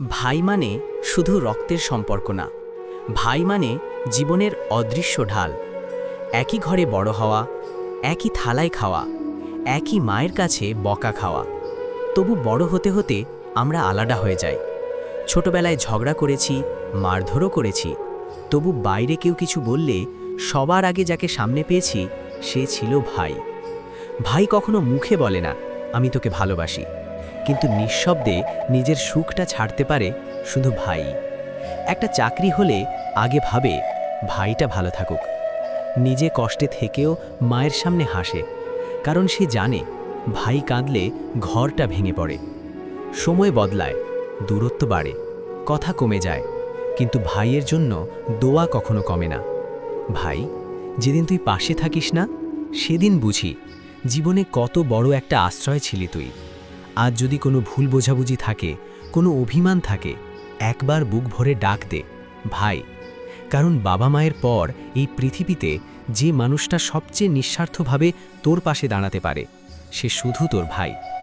ভাই মানে শুধু রক্তের সম্পর্ক না, ভাই মানে জীবনের অদৃশ্য ঢাল। একই ঘরে বড় হওয়া, একই থালায় খাওয়া, একই মায়ের কাছে বকা খাওয়া। তবু বড় হতে হতে আমরা আলাদা হয়ে যাই। ছোটবেলায় ঝগড়া করেছি, মারধরও করেছি, তবু বাইরে কেউ কিছু বললে সবার আগে যাকে সামনে পেয়েছি সে ছিল ভাই। ভাই কখনো মুখে বলে না আমি তোকে ভালোবাসি, কিন্তু নিঃশব্দে নিজের সুখটা ছাড়তে পারে শুধু ভাই। একটা চাকরি হলে আগে ভাবে ভাইটা ভালো থাকুক, নিজে কষ্টে থেকেও মায়ের সামনে হাসে, কারণ সে জানে ভাই কাঁদলে ঘরটা ভেঙে পড়ে। সময় বদলায়, দূরত্ব বাড়ে, কথা কমে যায়, কিন্তু ভাইয়ের জন্য দোয়া কখনো কমে না। ভাই, যেদিন তুই পাশে থাকিস না সেদিন বুঝি জীবনে কত বড় একটা আশ্রয় ছিলি তুই। আজ যদি কোনো ভুল বোঝাবুঝি থাকে, কোনো অভিমান থাকে, একবার বুক ভরে ডাক দে ভাই। কারণ বাবা মায়ের পর এই পৃথিবীতে যে মানুষটা সবচেয়ে নিঃস্বার্থভাবে তোর পাশে দাঁড়াতে পারে সে শুধু তোর ভাই।